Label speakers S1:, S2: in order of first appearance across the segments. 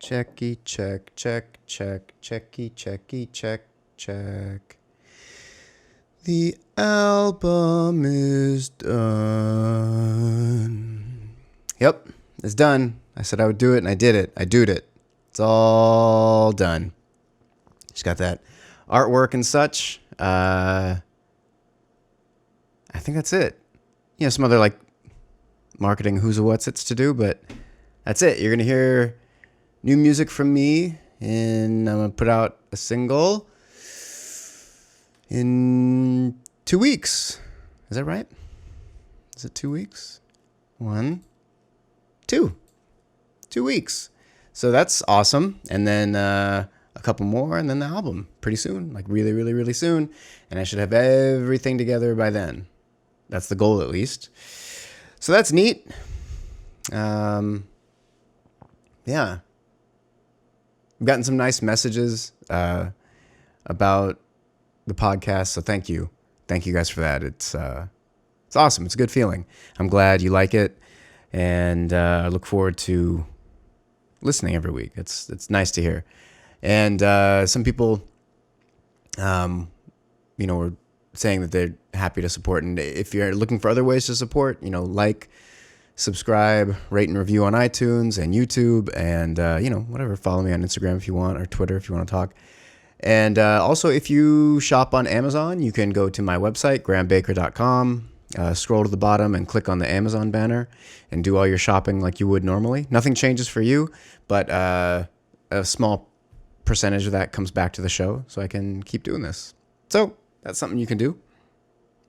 S1: Checky, check, check, check, checky, checky, check, check. The album is done. Yep, it's done. I said I would do it, and I did it. I doed it. It's all done. Just got that artwork and such. I think that's it. You know, some other like marketing who's a what's it's to do, but that's it. You're gonna hear new music from me, and I'm gonna put out a single in 2 weeks. Is that right? Is it 2 weeks? 1, 2. 2 weeks. So that's awesome. And then a couple more, and then the album pretty soon, like really, really, really soon. And I should have everything together by then. That's the goal, at least. So that's neat. Yeah. I've gotten some nice messages about the podcast, so thank you. Thank you guys for that. It's awesome. It's a good feeling. I'm glad you like it, and I look forward to listening every week. It's nice to hear. And some people, were saying that they're happy to support. And if you're looking for other ways to support, like, subscribe, rate and review on iTunes and YouTube, and whatever. Follow me on Instagram if you want, or Twitter if you want to talk. And also, if you shop on Amazon, you can go to my website, grahambaker.com, scroll to the bottom and click on the Amazon banner and do all your shopping like you would normally. Nothing changes for you, but a small percentage of that comes back to the show, so I can keep doing this. So that's something you can do.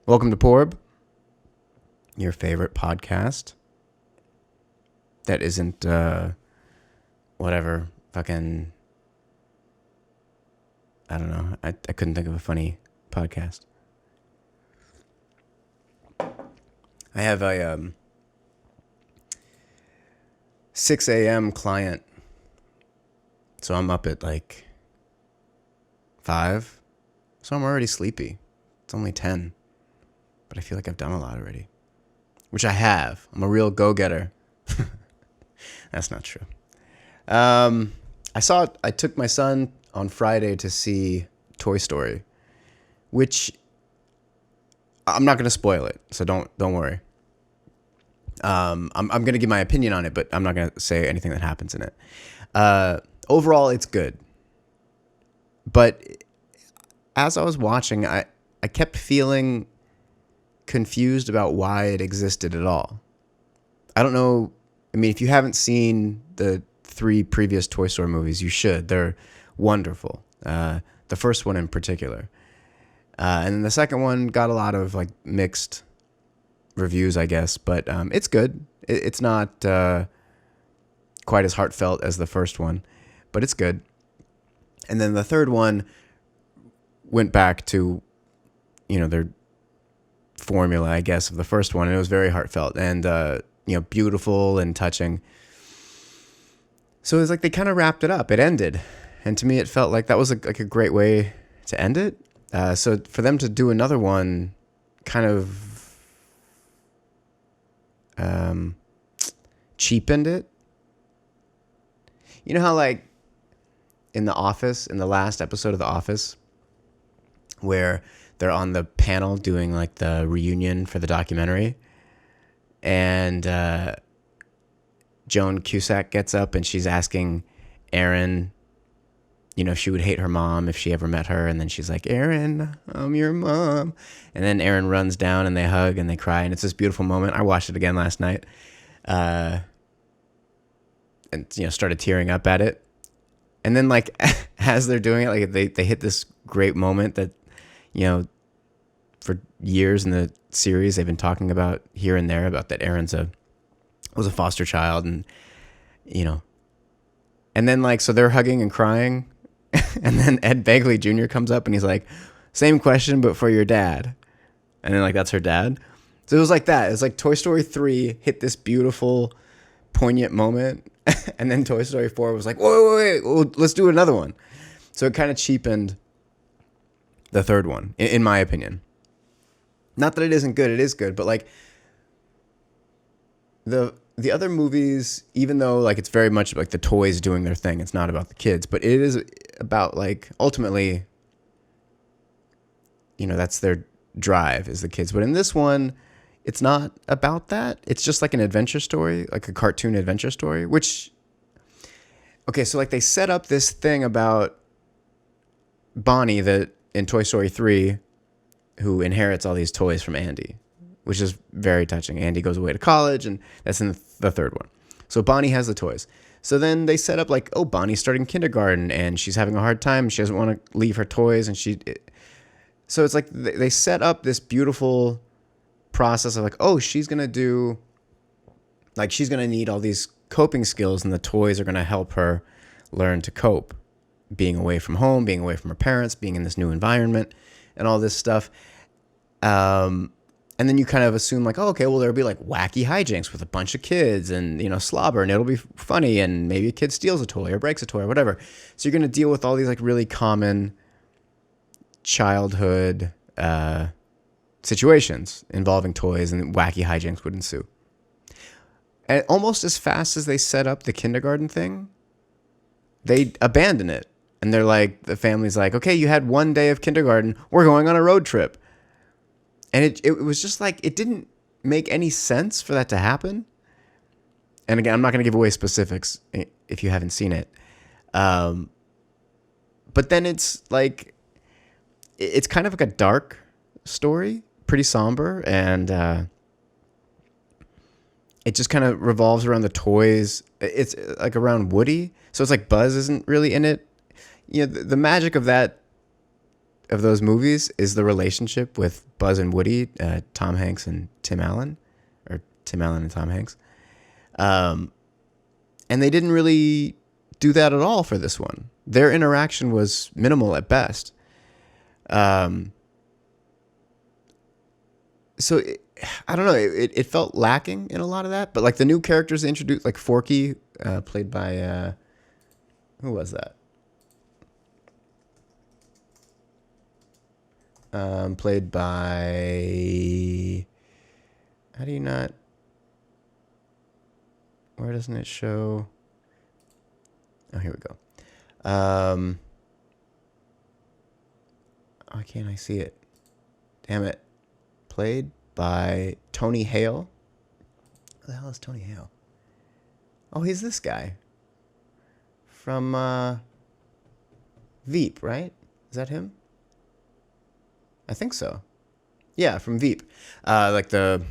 S1: Welcome to PORB, your favorite podcast that isn't whatever fucking, I don't know. I couldn't think of a funny podcast. I have a 6 a.m. client, so I'm up at like 5, so I'm already sleepy. It's only 10, but I feel like I've done a lot already, which I have. I'm a real go-getter. That's not true. I took my son on Friday to see Toy Story, which I'm not going to spoil it, so don't worry. I'm going to give my opinion on it, but I'm not going to say anything that happens in it. Overall, it's good. But as I was watching, I kept feeling confused about why it existed at all. I don't know. I mean, if you haven't seen the 3 previous Toy Story movies, you should. They're wonderful. The first one in particular. And then the second one got a lot of like mixed reviews, I guess, but it's good. It's not quite as heartfelt as the first one, but it's good. And then the third one went back to, their formula, I guess, of the first one, and it was very heartfelt and beautiful and touching. So it was like they kind of wrapped it up. It ended, and to me, it felt like that was a great way to end it. So for them to do another one, kind of cheapened it. You know how like in The Office, in the last episode of The Office, where they're on the panel doing like the reunion for the documentary, and Joan Cusack gets up and she's asking Erin, if she would hate her mom if she ever met her, and then she's like, Erin, I'm your mom. And then Erin runs down and they hug and they cry, and it's this beautiful moment. I watched it again last night, and started tearing up at it. And then like as they're doing it, like they hit this great moment that, for years in the series they've been talking about here and there, about that Erin's was a foster child, and and then like, so they're hugging and crying, and then Ed Begley Jr. comes up and he's like, same question but for your dad, and then like that's her dad. So it was like that. It's like Toy Story 3 hit this beautiful poignant moment, and then Toy Story 4 was like, wait, let's do another one. So it kind of cheapened the third one, in my opinion. Not that it isn't good, it is good, but like the the other movies, even though like it's very much like the toys doing their thing, it's not about the kids, but it is about like ultimately, that's their drive is the kids. But in this one, it's not about that. It's just like an adventure story, like a cartoon adventure story, which, okay, so like they set up this thing about Bonnie that in Toy Story 3, who inherits all these toys from Andy, which is very touching. Andy goes away to college, and that's in the third one. So Bonnie has the toys. So then they set up like, oh, Bonnie's starting kindergarten, and she's having a hard time. She doesn't want to leave her toys, and so it's like they set up this beautiful process of like, oh, she's going to need all these coping skills, and the toys are going to help her learn to cope, being away from home, being away from her parents, being in this new environment, and all this stuff. And then you kind of assume like, oh, okay, well, there'll be like wacky hijinks with a bunch of kids and, slobber, and it'll be funny, and maybe a kid steals a toy or breaks a toy or whatever. So you're going to deal with all these like really common childhood situations involving toys, and wacky hijinks would ensue. And almost as fast as they set up the kindergarten thing, they abandon it. And they're like, the family's like, okay, you had one day of kindergarten. We're going on a road trip. And it was just like, it didn't make any sense for that to happen. And again, I'm not going to give away specifics if you haven't seen it. But then it's like, it's kind of like a dark story, pretty somber. And it just kind of revolves around the toys. It's like around Woody. So it's like Buzz isn't really in it. The magic of those movies is the relationship with Buzz and Woody, Tom Hanks and Tim Allen, or Tim Allen and Tom Hanks. And they didn't really do that at all for this one. Their interaction was minimal at best. So I don't know. It felt lacking in a lot of that. But like the new characters they introduced, like Forky, played by who was that? Played by, how do you not, where doesn't it show? Oh, here we go. Why can't I see it? Damn it. Played by Tony Hale. Who the hell is Tony Hale? Oh, he's this guy. From Veep, right? Is that him? I think so. Yeah, from Veep. Like the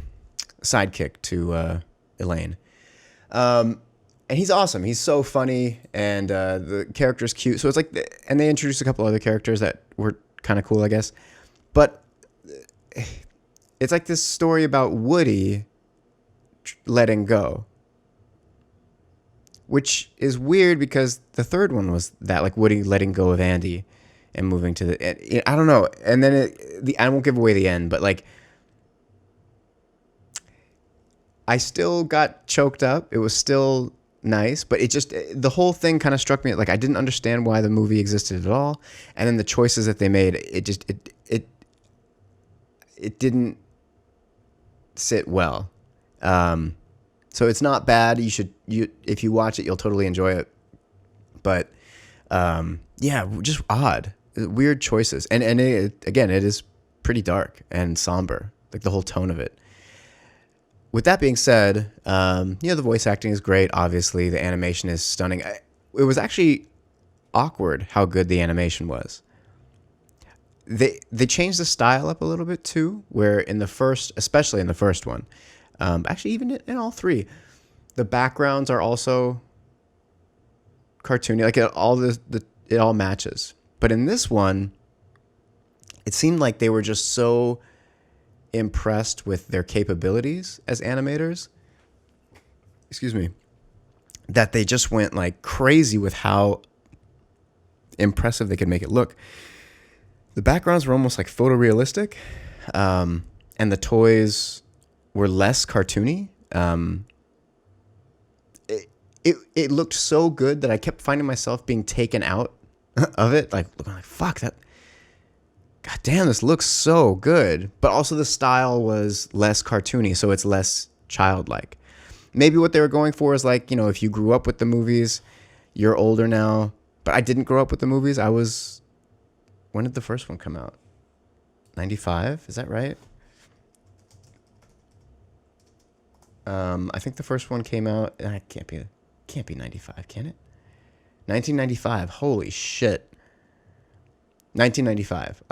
S1: sidekick to Elaine. And he's awesome. He's so funny, and the character's cute. So it's like, and they introduced a couple other characters that were kind of cool, I guess. But it's like this story about Woody letting go, which is weird because the third one was that, like Woody letting go of Andy and moving to I don't know. And then I won't give away the end, but like, I still got choked up. It was still nice, but the whole thing kind of struck me. Like, I didn't understand why the movie existed at all. And then the choices that they made, it didn't sit well. So it's not bad. If you watch it, you'll totally enjoy it. But, yeah, just odd. Weird choices. And again, it is pretty dark and somber, like the whole tone of it. With that being said, the voice acting is great. Obviously, the animation is stunning. It was actually awkward how good the animation was. They changed the style up a little bit too, where especially in the first one, actually even in all three, the backgrounds are also cartoony. Like it all matches. But in this one, it seemed like they were just so impressed with their capabilities as animators, that they just went like crazy with how impressive they could make it look. The backgrounds were almost like photorealistic, and the toys were less cartoony. It looked so good that I kept finding myself being taken out of it, like looking like, fuck that. God damn, this looks so good. But also the style was less cartoony, so it's less childlike. maybe what they were going for is like, if you grew up with the movies, you're older now. But I didn't grow up with the movies. When did the first one come out? 95? Is that right? I think the first one came out. It can't be 95, can it? 1995. Holy shit. 1995.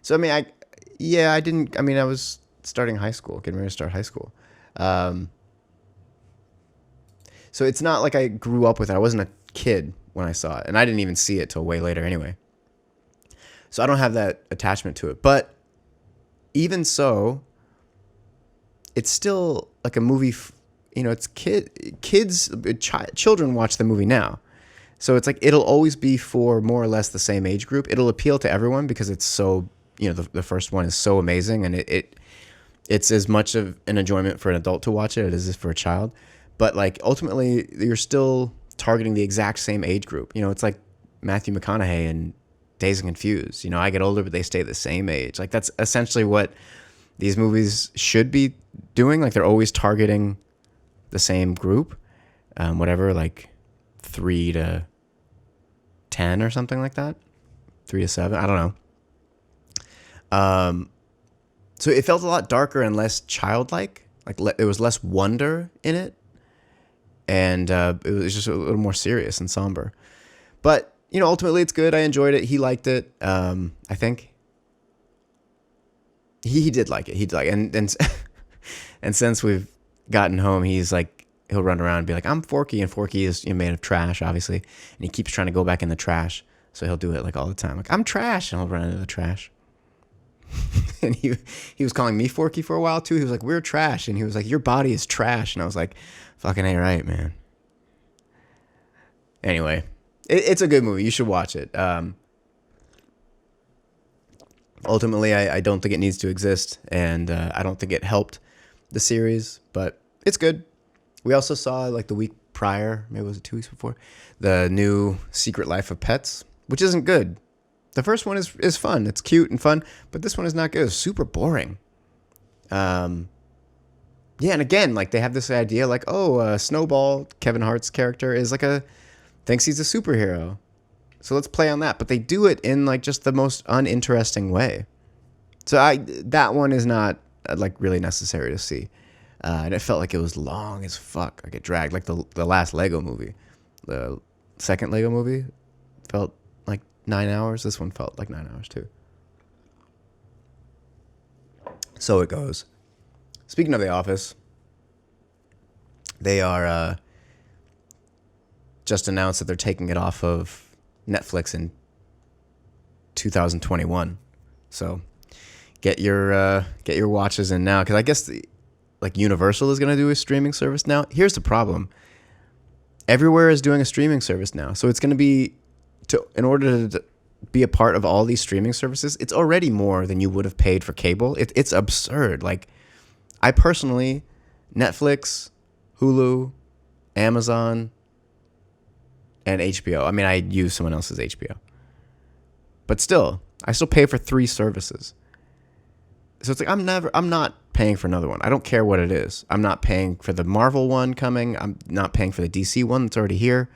S1: So I mean, I was starting high school, getting ready to start high school. So it's not like I grew up with it. I wasn't a kid when I saw it, and I didn't even see it till way later anyway. So I don't have that attachment to it. But even so, it's still like a movie. It's children watch the movie now. So it's like it'll always be for more or less the same age group. It'll appeal to everyone because it's so, the first one is so amazing, and it's as much of an enjoyment for an adult to watch it as it is for a child. But like ultimately, you're still targeting the exact same age group. It's like Matthew McConaughey and Dazed and Confused. I get older, but they stay the same age. Like that's essentially what these movies should be doing. Like they're always targeting the same group, whatever, like 3 to 10 or something like that, 3 to 7. I don't know. So it felt a lot darker and less childlike. Like it was less wonder in it, and it was just a little more serious and somber. But ultimately, it's good. I enjoyed it. He liked it. I think he did like it. He did like it. And since we've gotten home, he's like, he'll run around and be like, I'm Forky. And Forky is made of trash, obviously. And he keeps trying to go back in the trash. So he'll do it like all the time. Like, I'm trash. And he'll run into the trash. And he was calling me Forky for a while too. He was like, we're trash. And he was like, your body is trash. And I was like, fucking ain't right, man. Anyway, it's a good movie. You should watch it. Ultimately, I don't think it needs to exist. And I don't think it helped the series. But it's good. We also saw like the week prior, maybe it was 2 weeks before, the new Secret Life of Pets, which isn't good. The first one is fun. It's cute and fun, but this one is not good. It's super boring. Yeah, and again, like they have this idea like, Snowball, Kevin Hart's character, is like thinks he's a superhero. So let's play on that. But they do it in like just the most uninteresting way. So that one is not like really necessary to see. And it felt like it was long as fuck. Like it dragged, like the last Lego movie. The second Lego movie felt like 9 hours. This one felt like 9 hours too. So it goes. Speaking of The Office, they are just announced that they're taking it off of Netflix in 2021. So get your watches in now, because I guess like Universal is going to do a streaming service now. Here's the problem. Everywhere is doing a streaming service now. So it's going to be, in order to be a part of all these streaming services, it's already more than you would have paid for cable. It's absurd. Like I personally, Netflix, Hulu, Amazon, and HBO. I mean, I use someone else's HBO. But still, I still pay for 3 services. So it's like I'm not paying for another one. I don't care what it is. I'm not paying for the Marvel one coming. I'm not paying for the DC one that's already here.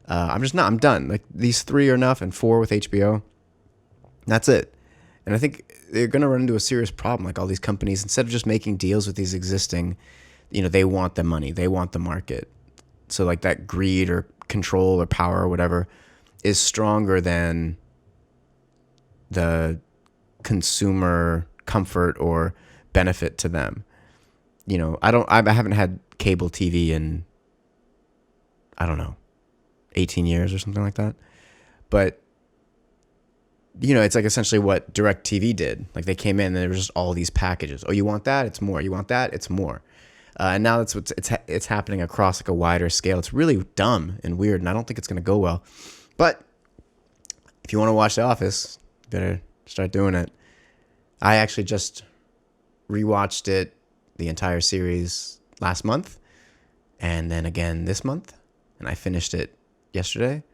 S1: I'm done. Like these 3 are enough, and 4 with HBO. That's it. And I think they're going to run into a serious problem. Like all these companies, instead of just making deals with these existing, they want the money. They want the market. So like that greed or control or power or whatever is stronger than the consumer comfort or benefit to them. I haven't had cable TV in, I don't know, 18 years or something like that. But, it's like essentially what DirecTV did. Like they came in and there was just all these packages. Oh, you want that? It's more. You want that? It's more. And now that's it's happening across like a wider scale. It's really dumb and weird, and I don't think it's going to go well. But if you want to watch The Office, you better start doing it. I actually just rewatched it, the entire series, last month, and then again this month, and I finished it yesterday,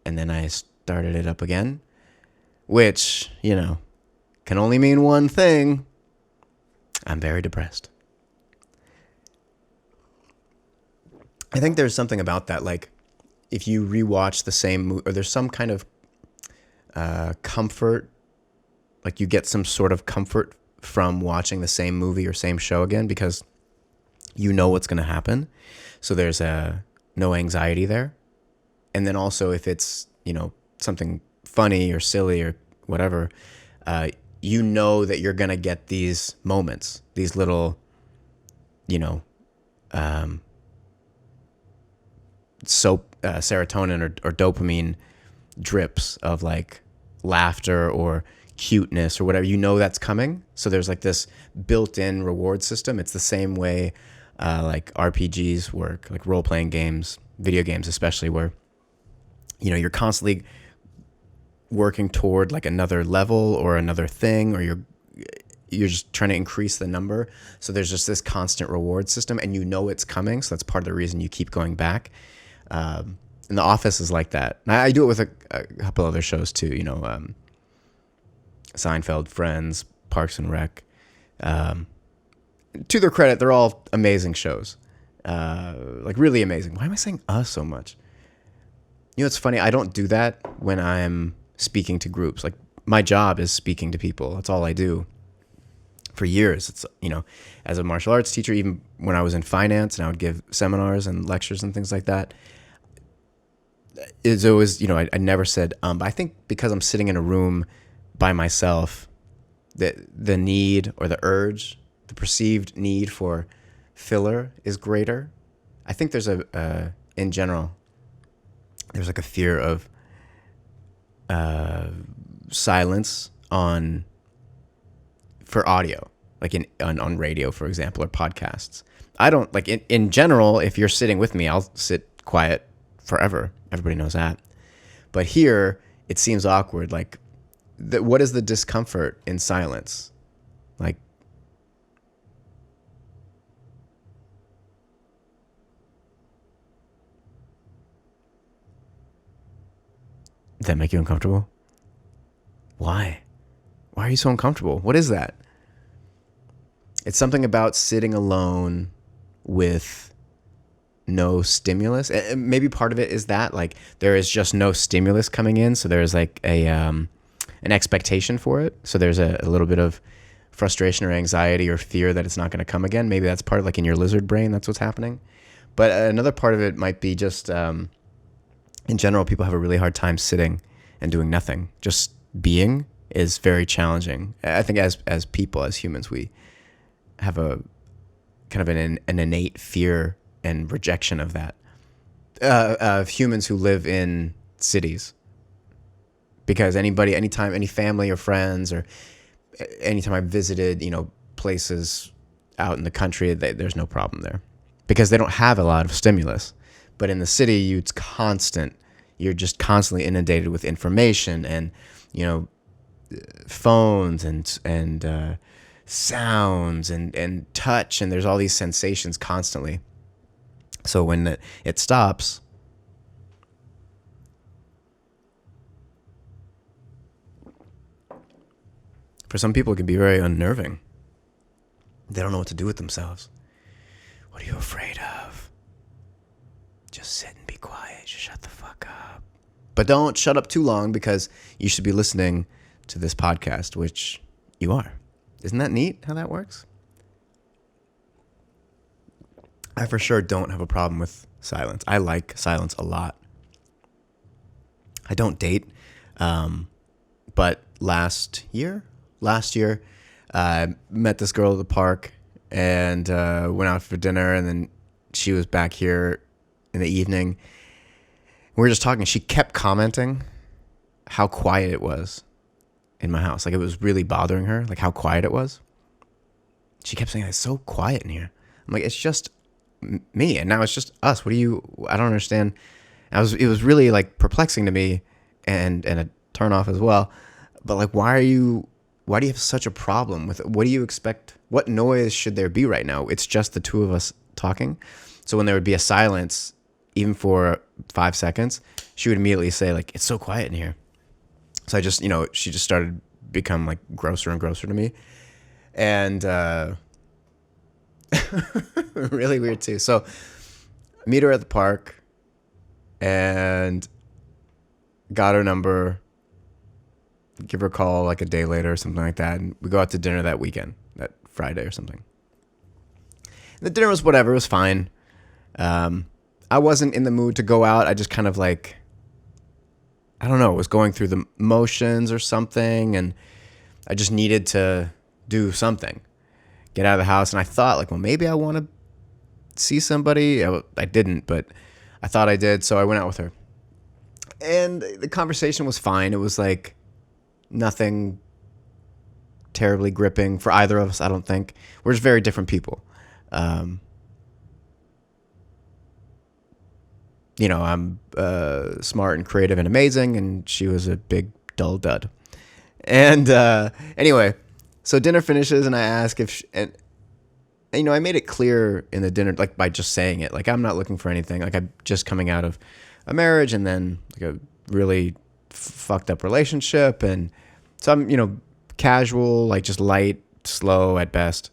S1: and then I started it up again, which, can only mean one thing. I'm very depressed. I think there's something about that. Like if you rewatch the same movie, or there's some kind of comfort, like you get some sort of comfort from watching the same movie or same show again because you know what's going to happen. So there's no anxiety there. And then also if it's, something funny or silly or whatever, you know that you're going to get these moments, these little, serotonin or dopamine drips of like laughter or cuteness or whatever. You know that's coming. So there's like this built-in reward system. It's the same way like RPGs work, like role-playing games, video games especially, where you're constantly working toward like another level or another thing, or you're just trying to increase the number. So there's just this constant reward system, and it's coming. So that's part of the reason you keep going back. And The Office is like that. And I do it with a couple other shows too. Seinfeld, Friends, Parks and Rec. To their credit, they're all amazing shows. Like really amazing. Why am I saying so much? It's funny. I don't do that when I'm speaking to groups. Like my job is speaking to people. That's all I do. For years, it's as a martial arts teacher, even when I was in finance and I would give seminars and lectures and things like that, it's always I never said but I think because I'm sitting in a room by myself, the need or the urge, the perceived need for filler is greater. I think there's in general, there's like a fear of silence for audio, like on radio, for example, or podcasts. I don't like in general, if you're sitting with me, I'll sit quiet forever. Everybody knows that. But here it seems awkward. Like what is the discomfort in silence? Like, does that make you uncomfortable? Why? Why are you so uncomfortable? What is that? It's something about sitting alone with no stimulus. And maybe part of it is that like there is just no stimulus coming in. So there's like an expectation for it. So there's a little bit of frustration or anxiety or fear that it's not going to come again. Maybe that's part of like in your lizard brain, that's what's happening. But another part of it might be just in general, people have a really hard time sitting and doing nothing. Just being is very challenging. I think as people, as humans, we have a kind of an innate fear and rejection of that, of humans who live in cities. Because anytime, any family or friends, or anytime I've visited, places out in the country, there's no problem there because they don't have a lot of stimulus. But in the city, it's constant. You're just constantly inundated with information and, phones and sounds and touch, and there's all these sensations constantly. So when it stops, for some people, it can be very unnerving. They don't know what to do with themselves. What are you afraid of? Just sit and be quiet. Just shut the fuck up. But don't shut up too long, because you should be listening to this podcast, which you are. Isn't that neat how that works? I for sure don't have a problem with silence. I like silence a lot. I don't date, but last year, I met this girl at the park and went out for dinner, and then she was back here in the evening. We were just talking. She kept commenting how quiet it was in my house. Like, it was really bothering her, like how quiet it was. She kept saying, it's so quiet in here. I'm like, it's just me, and now it's just us. I don't understand. It was really like perplexing to me, and a turn off as well. But like, why do you have such a problem with it? What do you expect? What noise should there be right now? It's just the two of us talking. So when there would be a silence, even for 5 seconds, she would immediately say like, it's so quiet in here. So I just, she just started become like grosser and grosser to me. And really weird too. So meet her at the park and got her number, give her a call like a day later or something like that. And we go out to dinner that weekend, that Friday or something. And the dinner was whatever. It was fine. I wasn't in the mood to go out. I just kind of like, I don't know, was going through the motions or something. And I just needed to do something, get out of the house. And I thought like, well, maybe I want to see somebody. I didn't, but I thought I did. So I went out with her. And the conversation was fine. It was like nothing terribly gripping for either of us, I don't think. We're just very different people. You know, I'm smart and creative and amazing, and she was a big dull dud. And anyway, so dinner finishes, and I ask if and you know, I made it clear in the dinner, like by just saying it, like I'm not looking for anything. Like I'm just coming out of a marriage and then like a really fucked up relationship, and so I'm, you know, casual, like just light, slow at best.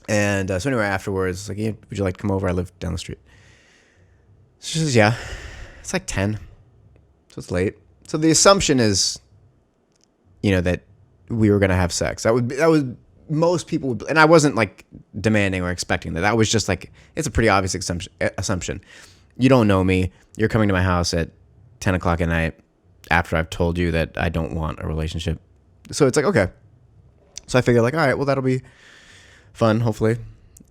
S1: And so anyway, afterwards, like, hey, would you like to come over? I live down the street. She says, yeah. It's like 10. So it's late. So the assumption is, you know, that we were going to have sex. That was most people would, and I wasn't like demanding or expecting that. That was just like, it's a pretty obvious assumption. You don't know me. You're coming to my house at 10 o'clock at night after I've told you that I don't want a relationship. So it's like, okay. So I figured like, all right, well, that'll be fun, hopefully.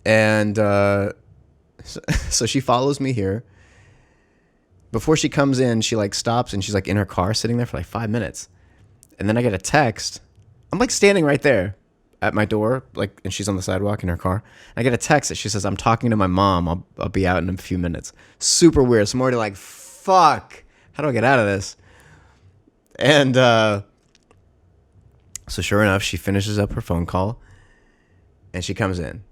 S1: And so she follows me here. Before she comes in, she like stops and she's like in her car sitting there for like 5 minutes. And then I get a text. I'm like standing right there at my door, like, and she's on the sidewalk in her car. And I get a text that she says, I'm talking to my mom. I'll be out in a few minutes. Super weird. So I'm already like, fuck, how do I get out of this? And so sure enough, she finishes up her phone call and she comes in.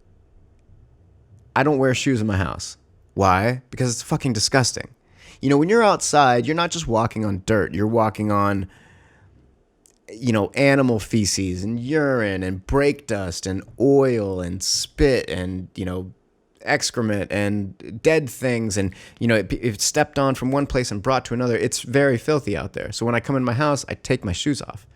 S1: I don't wear shoes in my house. Why? Because it's fucking disgusting. You know, when you're outside, you're not just walking on dirt. You're walking on, you know, animal feces and urine and brake dust and oil and spit and, you know, excrement and dead things. And, you know, it's stepped on from one place and brought to another. It's very filthy out there. So when I come in my house, I take my shoes off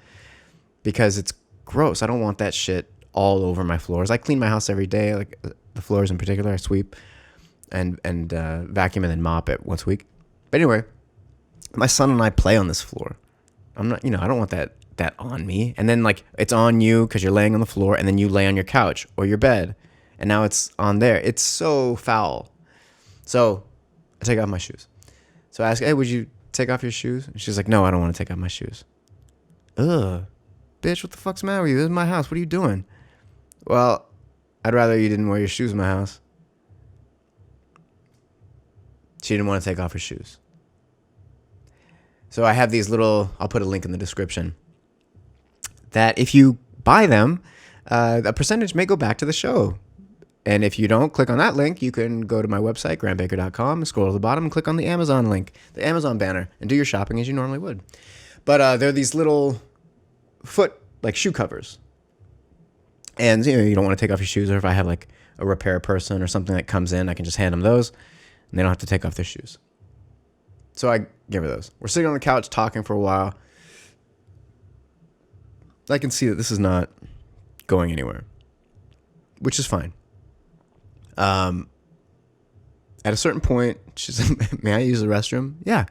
S1: because it's gross. I don't want that shit all over my floors. I clean my house every day, like the floors in particular. I sweep and vacuum and then mop it once a week. But anyway, my son and I play on this floor. I'm not, you know, I don't want that on me. And then like it's on you because you're laying on the floor, and then you lay on your couch or your bed, and now it's on there. It's so foul. So I take off my shoes. So I ask, hey, would you take off your shoes? And she's like, no, I don't want to take off my shoes. Ugh, bitch, what the fuck's the matter with you? This is my house. What are you doing? Well, I'd rather you didn't wear your shoes in my house. She didn't want to take off her shoes. So I have these little, I'll put a link in the description, that if you buy them, a percentage may go back to the show. And if you don't, click on that link. You can go to my website, grantbaker.com, and scroll to the bottom and click on the Amazon link, the Amazon banner, and do your shopping as you normally would. But they're these little like shoe covers. And you know, you don't want to take off your shoes, or if I have like a repair person or something that comes in, I can just hand them those, and they don't have to take off their shoes. So I give her those. We're sitting on the couch talking for a while. I can see that this is not going anywhere, which is fine. At a certain point, she said, may I use the restroom? Yeah.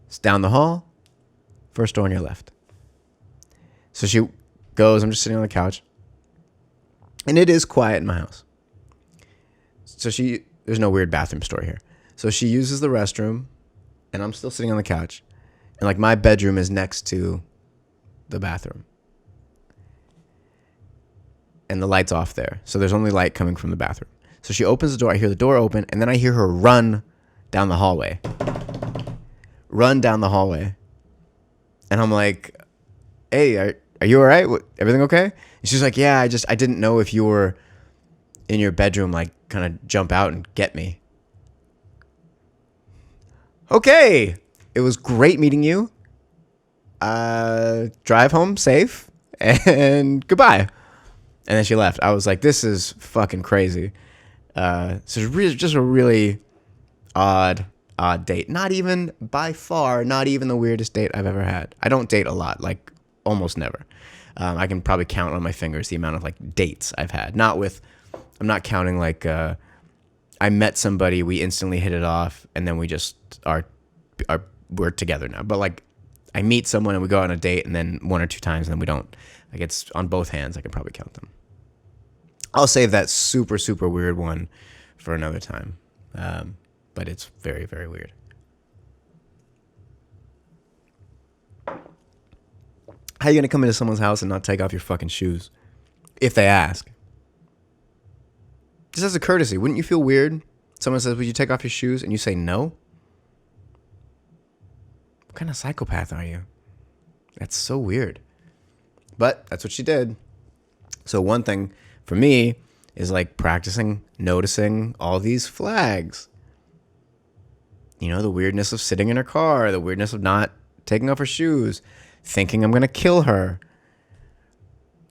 S1: It's down the hall, first door on your left. So she goes, I'm just sitting on the couch. And it is quiet in my house. So there's no weird bathroom story here. So she uses the restroom, and I'm still sitting on the couch. And like my bedroom is next to the bathroom. And the light's off there. So there's only light coming from the bathroom. So she opens the door. I hear the door open, and then I hear her run down the hallway. Run down the hallway. And I'm like, hey, are you all right? Everything okay? And she's like, yeah, I didn't know if you were in your bedroom, like kind of jump out and get me. Okay. It was great meeting you. Drive home safe and goodbye. And then she left. I was like, this is fucking crazy. So it's just a really odd date. Not even, by far, not even the weirdest date I've ever had. I don't date a lot, like almost never. I can probably count on my fingers the amount of like dates I've had. I'm not counting like I met somebody, we instantly hit it off, and then we just we're together now. But like I meet someone and we go on a date, and then one or two times, and then we don't. Like it's on both hands. I can probably count them. I'll save that super, super weird one for another time. But it's very, very weird. How are you going to come into someone's house and not take off your fucking shoes? If they ask. Just as a courtesy, wouldn't you feel weird? Someone says, would you take off your shoes? And you say no? What kind of psychopath are you? That's so weird. But that's what she did. So one thing for me is like practicing noticing all these flags. You know, the weirdness of sitting in her car, the weirdness of not taking off her shoes, thinking I'm going to kill her.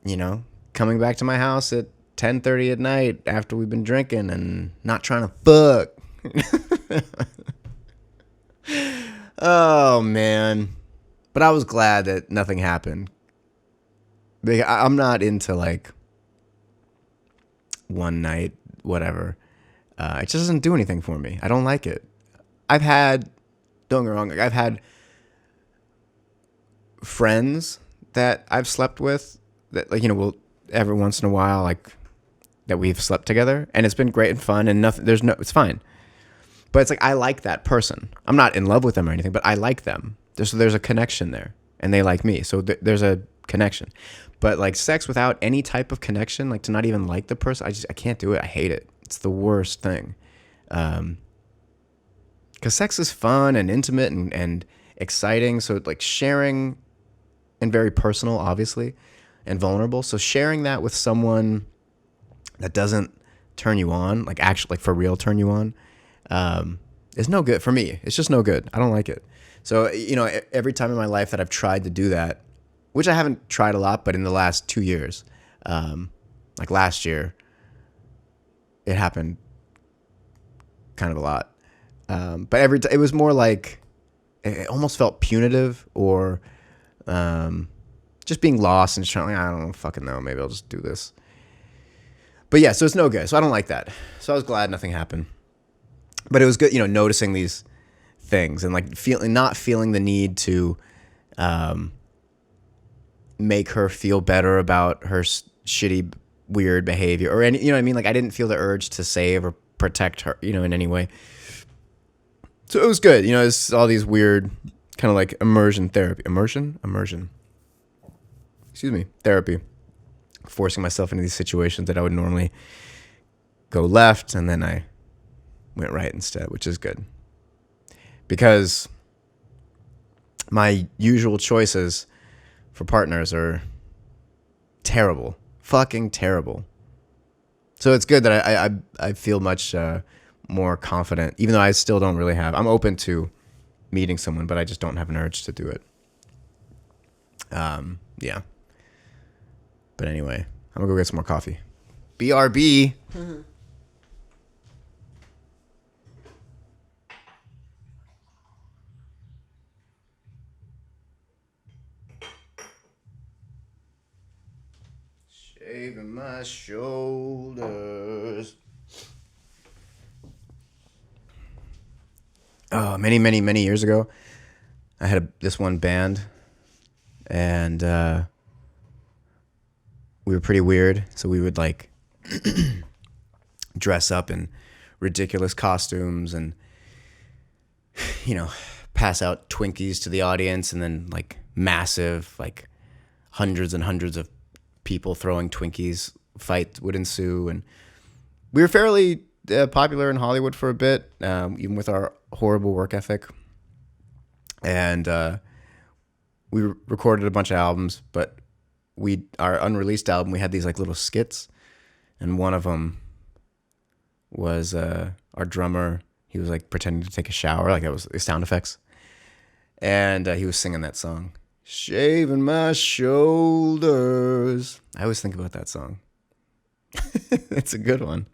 S1: You know, coming back to my house at 10:30 at night after we've been drinking and not trying to fuck. Oh, man. But I was glad that nothing happened. I'm not into like one night, whatever. It just doesn't do anything for me. I don't like it. Don't get me wrong, I've had friends that I've slept with that, like, you know, will every once in a while, like, that we've slept together, and it's been great and fun, and it's fine. But it's like, I like that person. I'm not in love with them or anything, but I like them. There's a connection there, and they like me, so there's a connection. But like sex without any type of connection, like to not even like the person, I can't do it. I hate it. It's the worst thing. Because sex is fun and intimate and exciting. So like sharing, and very personal, obviously, and vulnerable. So sharing that with someone that doesn't turn you on, like actually, like for real turn you on, is no good for me. It's just no good. I don't like it. So, you know, every time in my life that I've tried to do that, which I haven't tried a lot, but in the last 2 years, like last year, it happened kind of a lot. But it was more like, it almost felt punitive, or just being lost and just trying, like, I don't fucking know, maybe I'll just do this. But yeah, so it's no good. So I don't like that. So I was glad nothing happened. But it was good, you know, noticing these things and like not feeling the need to make her feel better about her shitty, weird behavior or any, you know what I mean? Like I didn't feel the urge to save or protect her, you know, in any way. So it was good. You know, it's all these weird kind of like immersion. Therapy. Forcing myself into these situations that I would normally go left, and then I went right instead, which is good. Because my usual choices for partners are terrible. Fucking terrible. So it's good that I feel much more confident, even though I still don't really I'm open to meeting someone, but I just don't have an urge to do it. Yeah. But anyway, I'm gonna go get some more coffee. BRB. Shaving my shoulders. Oh, many, many, many years ago, I had this one band, and we were pretty weird. So we would like dress up in ridiculous costumes and, you know, pass out Twinkies to the audience, and then like massive, like hundreds and hundreds of people throwing Twinkies fight would ensue. And we were fairly popular in Hollywood for a bit, even with our horrible work ethic. And we recorded a bunch of albums, but our unreleased album, we had these like little skits, and one of them was our drummer. He was like pretending to take a shower, like that was the sound effects, and he was singing that song, "Shaving My Shoulders." I always think about that song. It's a good one.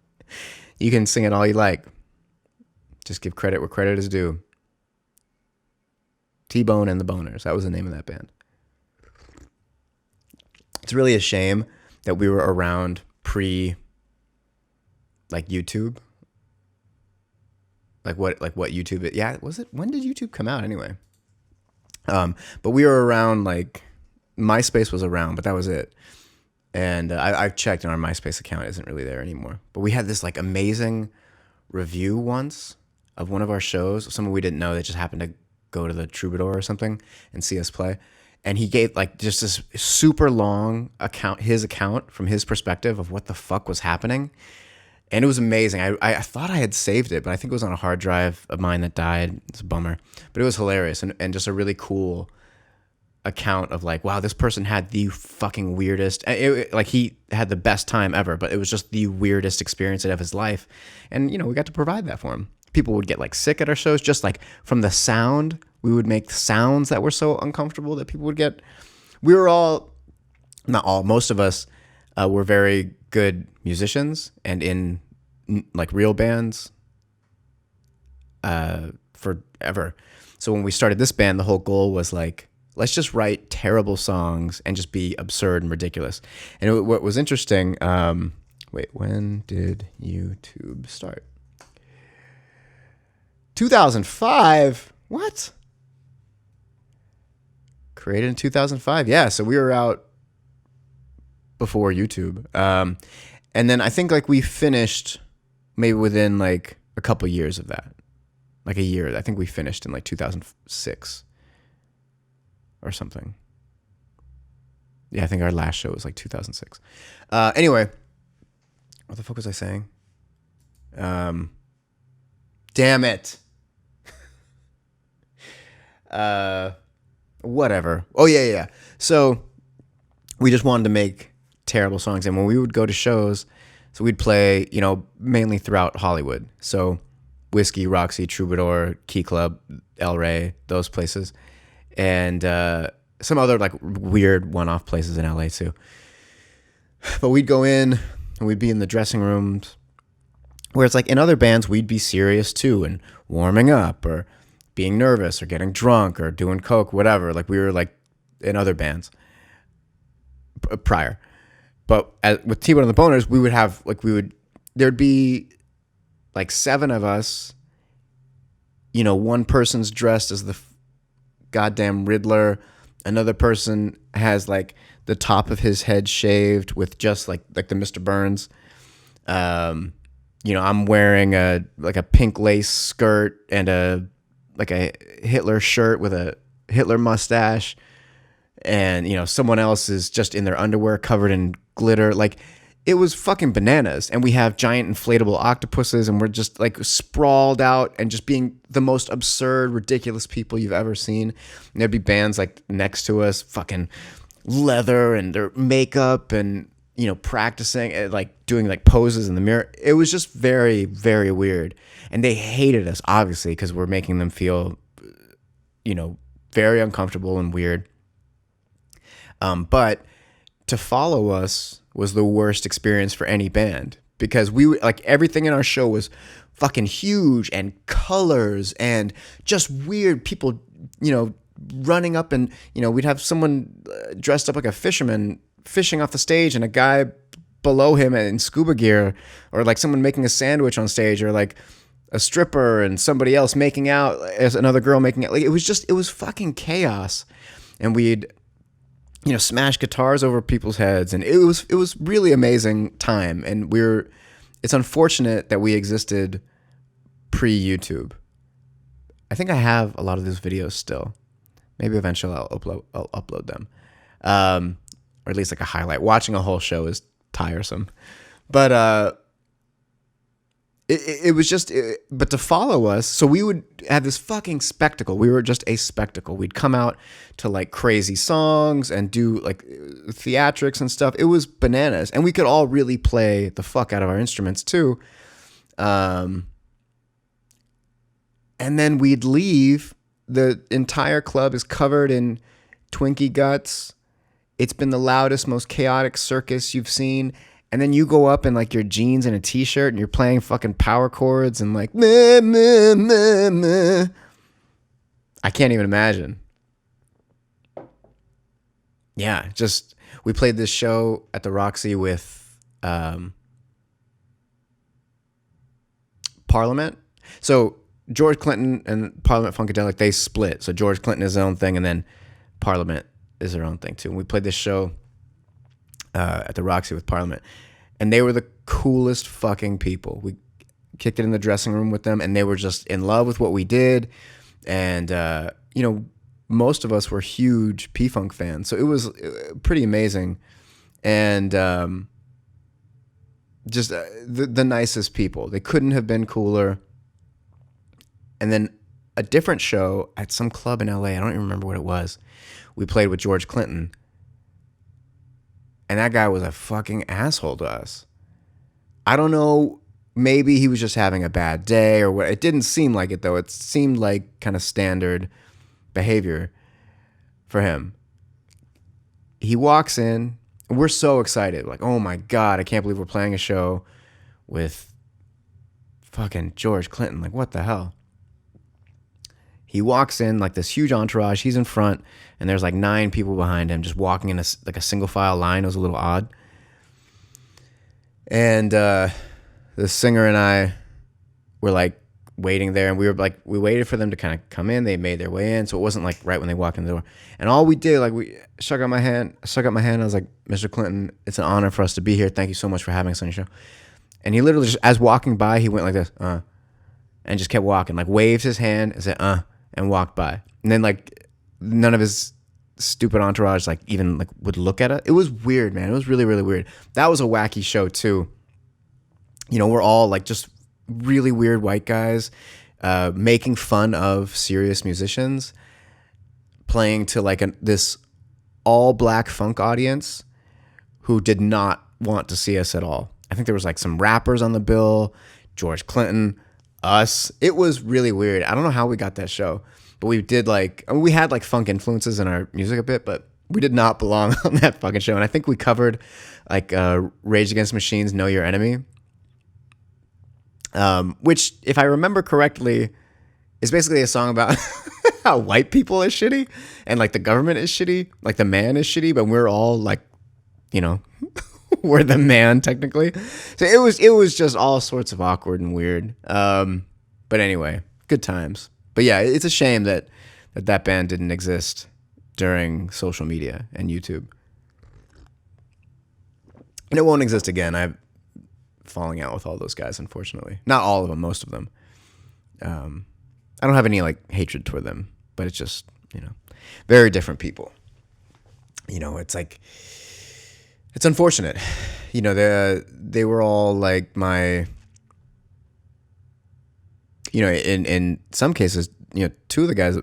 S1: You can sing it all you like. Just give credit where credit is due. T-Bone and the Boners. That was the name of that band. It's really a shame that we were around pre like YouTube. Like what YouTube is. Yeah, was it? When did YouTube come out anyway? But we were around, like MySpace was around, but that was it. And I've checked and our MySpace account isn't really there anymore. But we had this like amazing review once of one of our shows, someone we didn't know that just happened to go to the Troubadour or something and see us play. And he gave like just this super long account, his account from his perspective of what the fuck was happening. And it was amazing. I thought I had saved it, but I think it was on a hard drive of mine that died. It's a bummer. But it was hilarious and just a really cool account of like, wow, this person had the fucking weirdest, like he had the best time ever, but it was just the weirdest experience of his life. And, you know, we got to provide that for him. People would get like sick at our shows, just like from the sound. We would make sounds that were so uncomfortable that people would get. We were all, not all, most of us were very good musicians and in like real bands forever. So when we started this band, the whole goal was like, let's just write terrible songs and just be absurd and ridiculous. And what was interesting, wait, when did YouTube start? 2005? What? Created in 2005. Yeah, so we were out before YouTube. And then I think like we finished maybe within like a couple years of that. Like a year. I think we finished in like 2006 or something. Yeah, I think our last show was like 2006. Anyway, what the fuck was I saying? Damn it. Whatever. Oh, yeah. So we just wanted to make terrible songs. And when we would go to shows, so we'd play, you know, mainly throughout Hollywood. So Whiskey, Roxy, Troubadour, Key Club, El Rey, those places. And some other like weird one-off places in LA too. But we'd go in and we'd be in the dressing rooms where it's like in other bands, we'd be serious too and warming up or being nervous or getting drunk or doing coke, whatever. Like we were like in other bands prior. But with T-Bone and the Boners, we would have like, there'd be like 7 of us, you know, one person's dressed as the goddamn Riddler. Another person has like the top of his head shaved with just like the Mr. Burns. You know, I'm wearing a pink lace skirt and a Hitler shirt with a Hitler mustache. And, you know, someone else is just in their underwear covered in glitter. Like, it was fucking bananas. And we have giant inflatable octopuses and we're just like sprawled out and just being the most absurd, ridiculous people you've ever seen. And there'd be bands like next to us, fucking leather and their makeup and, you know, practicing, like doing like poses in the mirror. It was just very, very weird. And they hated us, obviously, because we're making them feel, you know, very uncomfortable and weird. But to follow us was the worst experience for any band because we like everything in our show was fucking huge and colors and just weird people, you know, running up and, you know, we'd have someone dressed up like a fisherman fishing off the stage and a guy below him in scuba gear, or like someone making a sandwich on stage, or like a stripper and somebody else making out as another girl making it. Like it was fucking chaos. And we'd, you know, smash guitars over people's heads, and it was really amazing time. And it's unfortunate that we existed pre-YouTube. I think I have a lot of those videos still. Maybe eventually I'll upload them, or at least like a highlight. Watching a whole show is tiresome, but it was just, but to follow us, so we would have this fucking spectacle. We were just a spectacle. We'd come out to like crazy songs and do like theatrics and stuff. It was bananas. And we could all really play the fuck out of our instruments too. And then we'd leave. The entire club is covered in Twinkie guts. It's been the loudest, most chaotic circus you've seen. And then you go up in like your jeans and a t-shirt and you're playing fucking power chords and like, meh, meh, meh, meh. I can't even imagine. Yeah, just, we played this show at the Roxy with Parliament. So George Clinton and Parliament Funkadelic, they split. So George Clinton is his own thing, and then Parliament is their own thing too. And we played this show at the Roxy with Parliament, and they were the coolest fucking people. We kicked it in the dressing room with them, and they were just in love with what we did. And you know, most of us were huge P-Funk fans, so it was pretty amazing. And just the nicest people. They couldn't have been cooler. And then a different show at some club in LA, I don't even remember what it was, we played with George Clinton. And that guy was a fucking asshole to us. I don't know, maybe he was just having a bad day or what. It didn't seem like it, though. It seemed like kind of standard behavior for him. He walks in, and we're so excited. Like, oh my God, I can't believe we're playing a show with fucking George Clinton. Like, what the hell? He walks in like this huge entourage. He's in front, and there's like 9 people behind him, just walking in like a single file line. It was a little odd. And the singer and I were like waiting there, and we waited for them to kind of come in. They made their way in, so it wasn't like right when they walked in the door. And all we did, like, we stuck out my hand. I was like, Mr. Clinton, it's an honor for us to be here. Thank you so much for having us on your show. And he literally just, as walking by, he went like this, and just kept walking, like waved his hand and said, and walked by. And then like none of his stupid entourage like even like would look at it. It was weird, man. It was really, really weird. That was a wacky show too. You know, we're all like just really weird white guys making fun of serious musicians, playing to like this all black funk audience who did not want to see us at all. I think there was like some rappers on the bill, George Clinton, us. It was really weird. I don't know how we got that show, but we did like, I mean, we had like funk influences in our music a bit, but we did not belong on that fucking show. And I think we covered like Rage Against the Machine's Know Your Enemy, which, if I remember correctly, is basically a song about how white people are shitty and like the government is shitty, like the man is shitty, but we're all like, you know, we're the man technically. So it was just all sorts of awkward and weird. But anyway, good times. But yeah, it's a shame that band didn't exist during social media and YouTube. And it won't exist again. I'm falling out with all those guys, unfortunately. Not all of them, most of them. I don't have any like hatred toward them, but it's just, you know, very different people. You know, it's like, it's unfortunate. You know, they were all like my, you know, in some cases, you know, 2 of the guys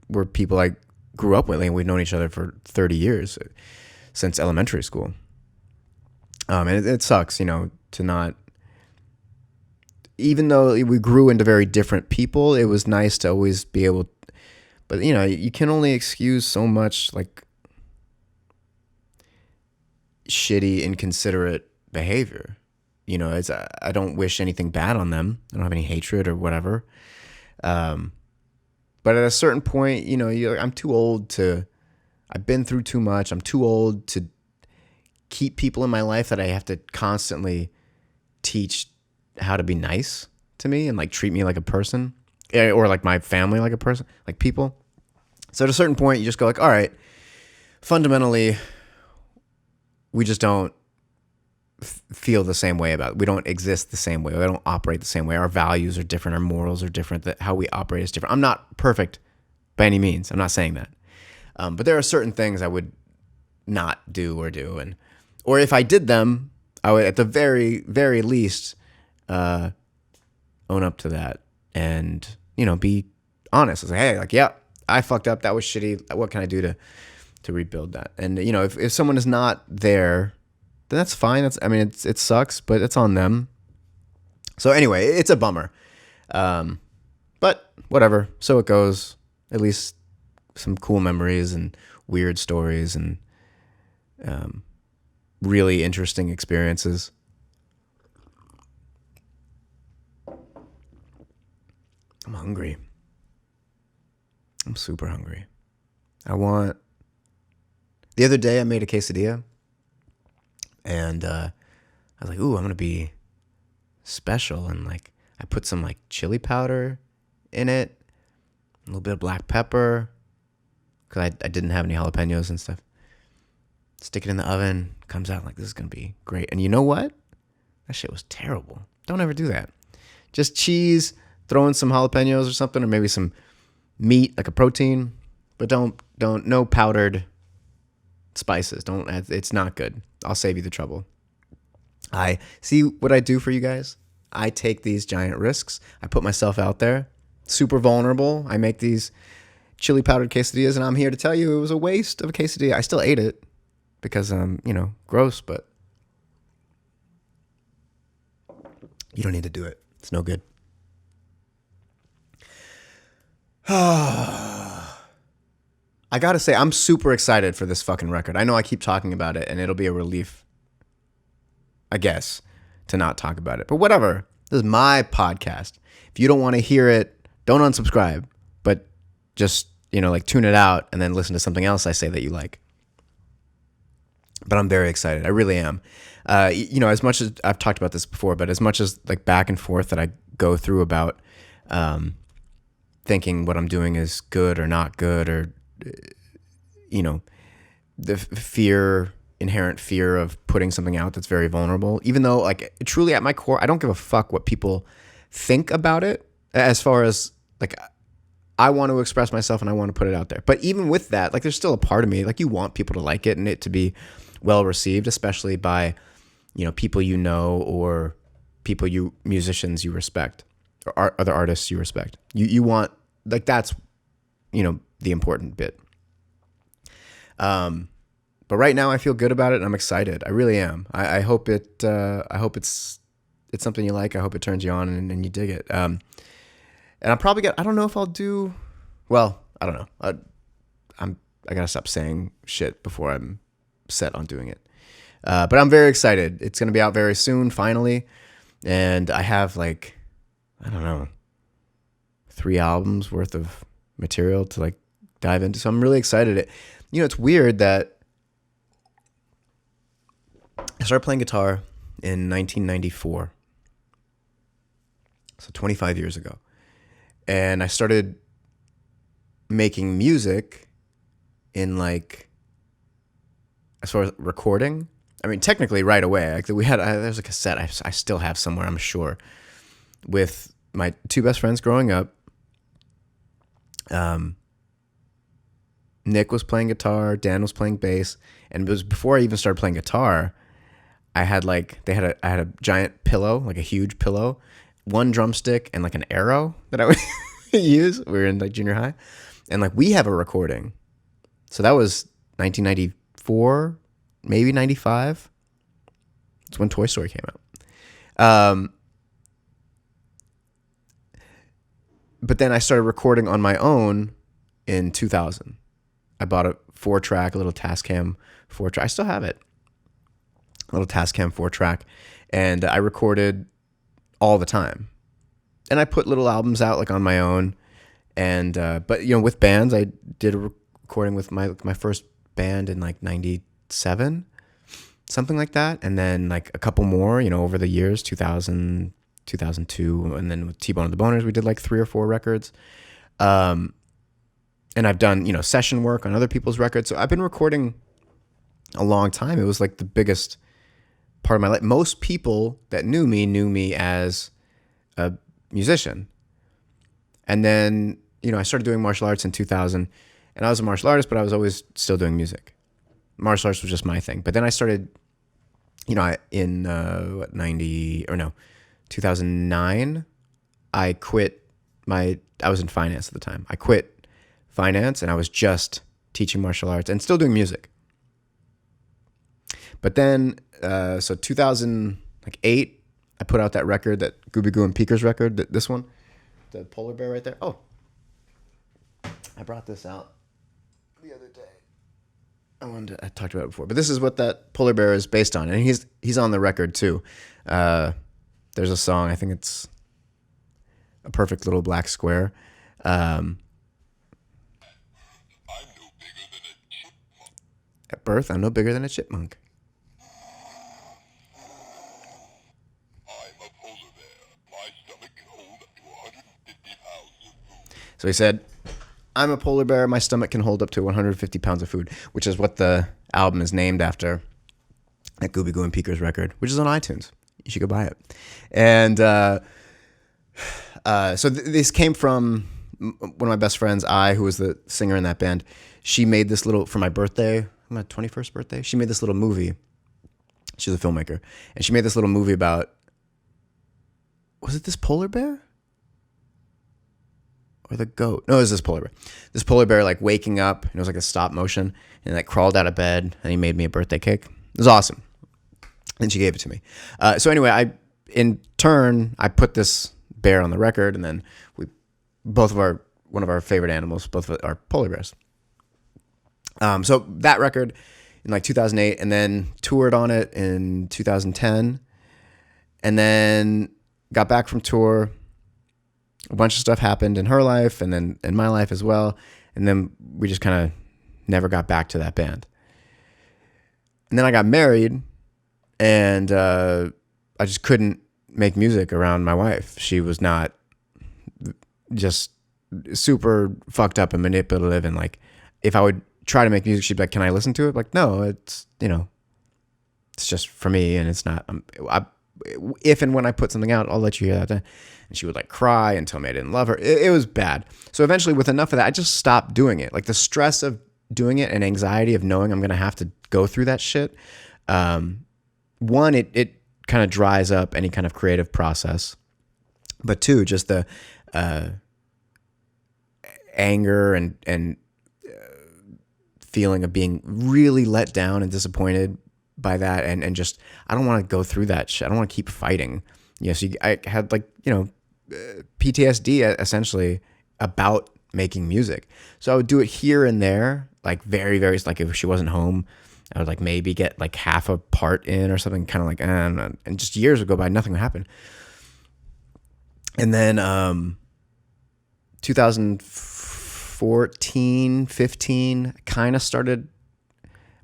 S1: were people I grew up with. Like, we've known each other for 30 years, since elementary school. And it sucks, you know, to not, even though we grew into very different people, it was nice to always be able, but you know, you can only excuse so much like shitty, inconsiderate behavior. You know, it's, I don't wish anything bad on them. I don't have any hatred or whatever. But at a certain point, you know, I'm too old to, I've been through too much. I'm too old to keep people in my life that I have to constantly teach how to be nice to me and like treat me like a person, or like my family like a person, like people. So at a certain point, you just go like, all right, fundamentally, we just don't feel the same way about it. We don't exist the same way. We don't operate the same way. Our values are different. Our morals are different. That how we operate is different. I'm not perfect by any means. I'm not saying that. But there are certain things I would not do, and or if I did them, I would at the very, very least own up to that and, you know, be honest. It's like, hey, like, yeah, I fucked up. That was shitty. What can I do to rebuild that? And, you know, if someone is not there, then that's fine. It sucks, but it's on them. So anyway, it's a bummer. But whatever. So it goes. At least some cool memories and weird stories, and really interesting experiences. I'm hungry. I'm super hungry. The other day I made a quesadilla, and I was like, ooh, I'm going to be special. And like, I put some like chili powder in it, a little bit of black pepper, because I didn't have any jalapenos and stuff. Stick it in the oven, comes out like, this is going to be great. And you know what? That shit was terrible. Don't ever do that. Just cheese, throw in some jalapenos or something, or maybe some meat, like a protein, but don't no powdered spices. Don't add, it's not good. I'll save you the trouble. I see what I do for you guys. I take these giant risks. I put myself out there, super vulnerable. I make these chili powdered quesadillas, and I'm here to tell you it was a waste of a quesadilla. I still ate it because gross, but you don't need to do it. It's no good. I gotta say, I'm super excited for this fucking record. I know I keep talking about it, and it'll be a relief, I guess, to not talk about it. But whatever. This is my podcast. If you don't want to hear it, don't unsubscribe. But just, tune it out and then listen to something else I say that you like. But I'm very excited. I really am. As much as I've talked about this before, but as much as like back and forth that I go through about thinking what I'm doing is good or not good, or the inherent fear of putting something out that's very vulnerable, even though like truly at my core, I don't give a fuck what people think about it, as far as like, I want to express myself and I want to put it out there. But even with that, like, there's still a part of me, like, you want people to like it and it to be well received, especially by, people or musicians you respect, or other artists you respect. You want, like, that's, the important bit. But right now I feel good about it and I'm excited. I really am. I hope it's something you like. I hope it turns you on and you dig it. And I'm probably I don't know if I'll do, well, I don't know. I gotta stop saying shit before I'm set on doing it. But I'm very excited. It's going to be out very soon, finally. And I have 3 albums worth of material to dive into. So I'm really excited. It's weird that I started playing guitar in 1994. So 25 years ago. And I started making music in as far as recording. I mean, technically right away. There's a cassette I still have somewhere, I'm sure, with my 2 best friends growing up. Nick was playing guitar, Dan was playing bass, and it was before I even started playing guitar. I had I had a giant pillow, like a huge pillow, 1 drumstick, and an arrow that I would use. We were in junior high, and we have a recording. So that was 1994, maybe 95. It's when Toy Story came out. But then I started recording on my own in 2000. I bought a 4-track, a little Tascam 4-track. I still have it. A little Tascam 4-track. And I recorded all the time. And I put little albums out on my own. And but with bands, I did a recording with my first band in 97, something like that. And then a couple more, over the years, 2000, 2002, and then with T-Bone and the Boners, we did 3 or 4 records. And I've done, session work on other people's records. So I've been recording a long time. It was the biggest part of my life. Most people that knew me as a musician. And then, I started doing martial arts in 2000, and I was a martial artist, but I was always still doing music. Martial arts was just my thing. But then I started, in 2009, I quit I was in finance at the time. I quit finance and I was just teaching martial arts and still doing music. But then, so 2008, I put out that record, that Gooby Goo and Peekers record, this one, the polar bear right there. Oh, I brought this out the other day. I talked about it before, but this is what that polar bear is based on, and he's on the record too. There's a song, I think it's A Perfect Little Black Square. At birth, I'm no bigger than a chipmunk. So he said, I'm a polar bear. My stomach can hold up to 150 pounds of food, which is what the album is named after. That Gooby Goo and Peekers record, which is on iTunes. You should go buy it. And so this came from one of my best friends, who was the singer in that band. She made this little, for my birthday, my 21st birthday, she made this little movie. She's a filmmaker. And she made this little movie about, was it this polar bear? Or the goat? No, it was this polar bear. This polar bear like waking up, and it was like a stop motion, and like crawled out of bed, and he made me a birthday cake. It was awesome. And she gave it to me. So anyway, in turn, I put this bear on the record, and then one of our favorite animals, both of our polar bears. So that record in like 2008, and then toured on it in 2010, and then got back from tour. A bunch of stuff happened in her life and then in my life as well. And then we just kind of never got back to that band. And then I got married, and I just couldn't make music around my wife. She was not just super fucked up and manipulative. And like, if I would try to make music, she'd be like, can I listen to it? Like, no, it's just for me. And it's not, if and when I put something out, I'll let you hear that. And she would like cry and tell me I didn't love her. It was bad. So eventually, with enough of that, I just stopped doing it. Like the stress of doing it and anxiety of knowing I'm going to have to go through that shit. One, it kind of dries up any kind of creative process. But two, just the anger and feeling of being really let down and disappointed by that. And just, I don't want to go through that shit. I don't want to keep fighting. So I had like, PTSD essentially about making music. So I would do it here and there, like very, very, like if she wasn't home, I would like maybe get like half a part in or something, kind of like, and just years would go by, nothing would happen. And then 2014, 15, kind of started,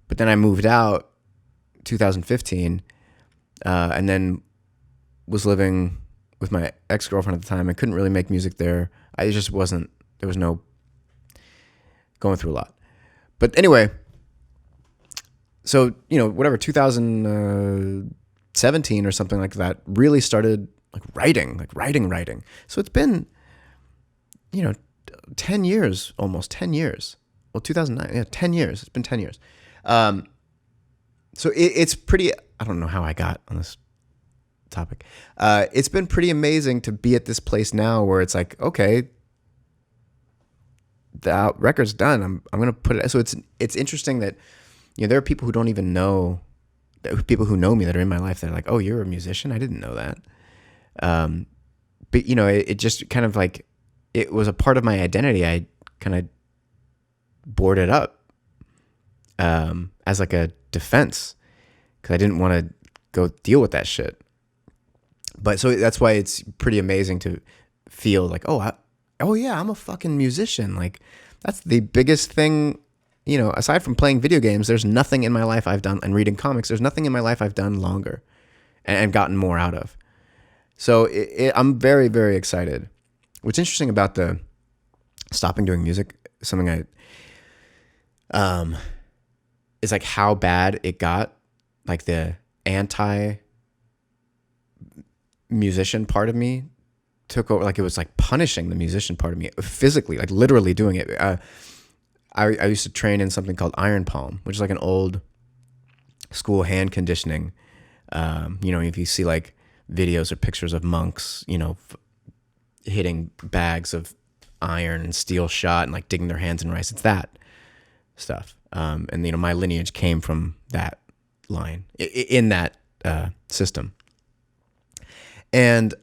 S1: but then I moved out 2015, and then was living with my ex-girlfriend at the time. I couldn't really make music there. I just wasn't, there was no going through a lot. But anyway, so, whatever, 2017 or something like that, really started like writing. So it's been, 10 years, almost 10 years. Well, 2009, yeah, 10 years. It's been 10 years. So it's pretty, I don't know how I got on this topic. It's been pretty amazing to be at this place now where it's like, okay, the record's done. I'm going to put it. So it's interesting that, there are people who don't even know, people who know me that are in my life that are like, oh, you're a musician? I didn't know that. But it just kind of like, it was a part of my identity. I kind of boarded up as like a defense because I didn't want to go deal with that shit. But so that's why it's pretty amazing to feel like, oh yeah, I'm a fucking musician. Like that's the biggest thing, aside from playing video games, there's nothing in my life I've done, and reading comics, there's nothing in my life I've done longer and gotten more out of. So I'm very, very excited. What's interesting about the stopping doing music, something is like how bad it got, like the anti-musician part of me took over. Like it was like punishing the musician part of me physically, like literally doing it. I used to train in something called iron palm, which is like an old school hand conditioning. If you see like videos or pictures of monks, hitting bags of iron and steel shot and like digging their hands in rice, it's that stuff. And my lineage came from that line in that system. And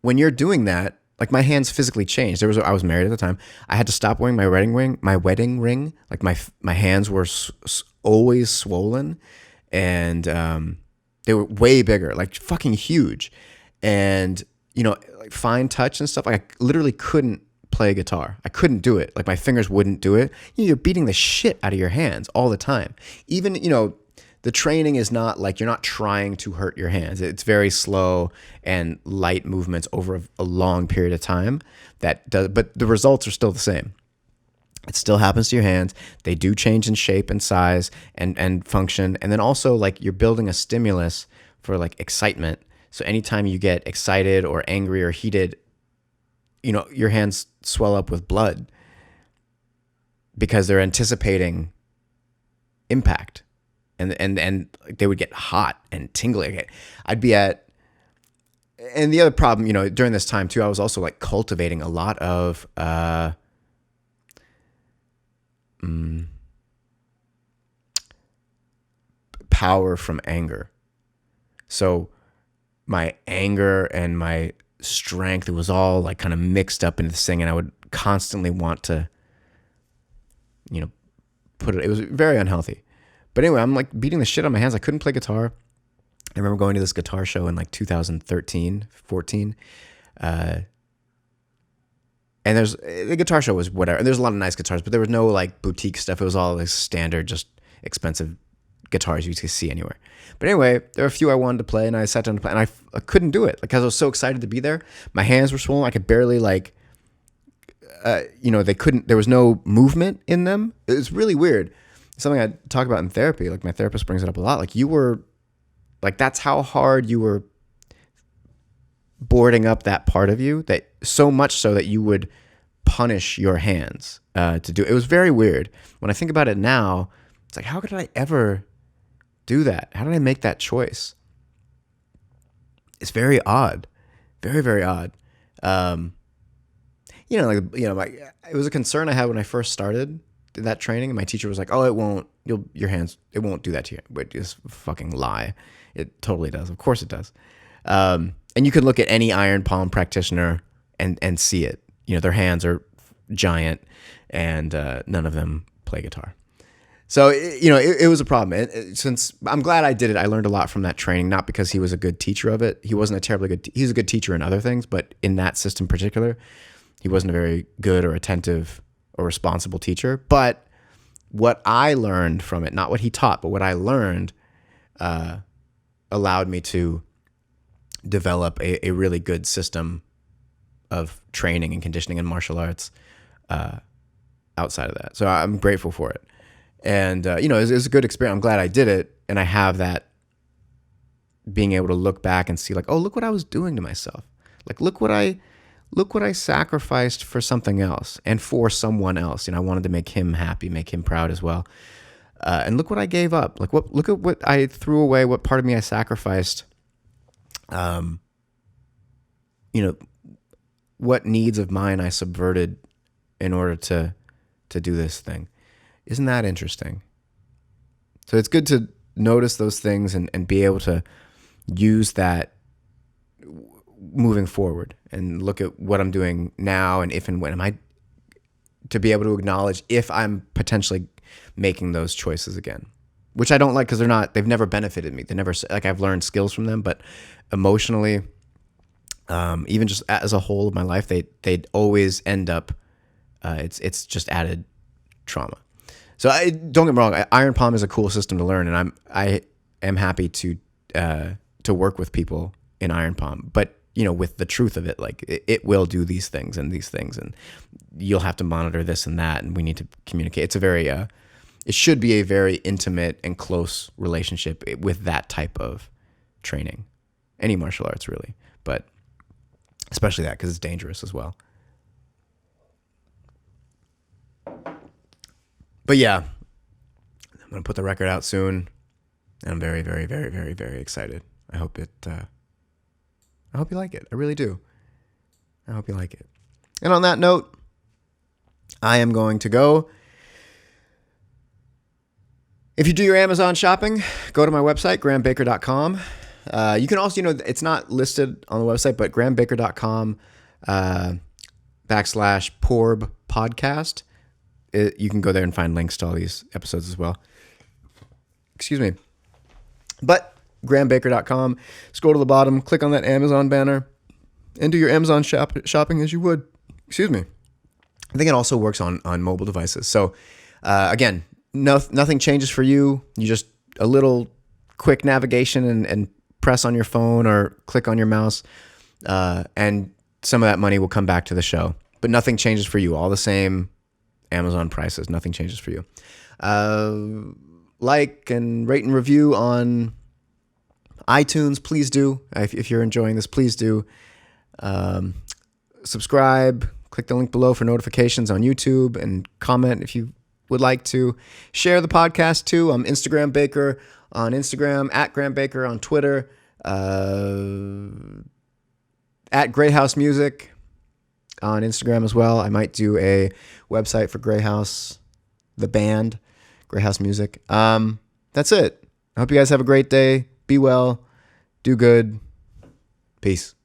S1: when you're doing that, Like my hands physically changed. I was married at the time. I had to stop wearing my wedding ring. Like my hands were always swollen, and they were way bigger, like fucking huge, and like fine touch and stuff. Like I literally couldn't play guitar. I couldn't do it. Like my fingers wouldn't do it. You're beating the shit out of your hands all the time. Even the training is not like you're not trying to hurt your hands. It's very slow and light movements over a long period of time. But the results are still the same. It still happens to your hands. They do change in shape and size and function. And then also like you're building a stimulus for like excitement. So anytime you get excited or angry or heated, your hands swell up with blood because they're anticipating impact. And they would get hot and tingly. I'd be at, and the other problem, during this time too, I was also like cultivating a lot of power from anger. So my anger and my strength, it was all like kind of mixed up into this thing, and I would constantly want to, put it. It was very unhealthy. But anyway, I'm like beating the shit out of my hands. I couldn't play guitar. I remember going to this guitar show in like 2013, 14. And the guitar show was whatever. And there's a lot of nice guitars, but there was no like boutique stuff. It was all like standard, just expensive guitars you could see anywhere. But anyway, there were a few I wanted to play, and I sat down to play, and I couldn't do it because I was so excited to be there. My hands were swollen. I could barely like, they couldn't, there was no movement in them. It was really weird. Something I talk about in therapy, like my therapist brings it up a lot. Like you were, like that's how hard you were boarding up that part of you, that so much so that you would punish your hands to do. It was very weird. When I think about it now, it's like, how could I ever do that? How did I make that choice? It's very odd, very, very odd. It was a concern I had when I first started that training, and my teacher was like, "Oh, it won't do that to you." But just fucking lie. It totally does. Of course it does. And you could look at any iron palm practitioner and see it. Their hands are giant, and none of them play guitar. So it was a problem. Since I'm glad I did it, I learned a lot from that training. Not because he was a good teacher of it. He wasn't a terribly good. He's a good teacher in other things, but in that system in particular, he wasn't a very good or attentive or responsible teacher. But what I learned from it, not what he taught, but what I learned, allowed me to develop a really good system of training and conditioning in martial arts outside of that. So I'm grateful for it. And, it was a good experience. I'm glad I did it. And I have that being able to look back and see like, oh, look what I was doing to myself. Like, look what I sacrificed for something else and for someone else. I wanted to make him happy, make him proud as well. And look what I gave up. Like look at what I threw away, what part of me I sacrificed. What needs of mine I subverted in order to do this thing. Isn't that interesting? So it's good to notice those things and be able to use that moving forward and look at what I'm doing now and if and when am I to be able to acknowledge if I'm potentially making those choices again, which I don't like because they've never benefited me. They never, like I've learned skills from them, but emotionally, even just as a whole of my life, they'd always end up, it's just added trauma. So don't get me wrong. Iron Palm is a cool system to learn, and I am happy to work with people in Iron Palm, but with the truth of it, like it will do these things, and you'll have to monitor this and that, and we need to communicate. It's a very, it should be a very intimate and close relationship with that type of training, any martial arts really, but especially that because it's dangerous as well. But yeah, I'm going to put the record out soon, and I'm very, very, very, very, very excited. I hope you like it. I really do. I hope you like it. And on that note, I am going to go. If you do your Amazon shopping, go to my website, grahambaker.com. You can also, it's not listed on the website, but grahambaker.com /PORB podcast. You can go there and find links to all these episodes as well. Excuse me. But grahambaker.com, scroll to the bottom, click on that Amazon banner, and do your Amazon shopping as you would. Excuse me. I think it also works on mobile devices. So again, nothing changes for you. You just a little quick navigation and press on your phone or click on your mouse, and some of that money will come back to the show. But nothing changes for you. All the same Amazon prices. Nothing changes for you. Like and rate and review on iTunes. Please do. If you're enjoying this, please do. Subscribe. Click the link below for notifications on YouTube and comment if you would like to. Share the podcast too. I'm Instagram Baker on Instagram, at Graham Baker on Twitter, at Grey House Music on Instagram as well. I might do a website for Grey House, the band, Grey House Music. That's it. I hope you guys have a great day. Be well. Do good. Peace.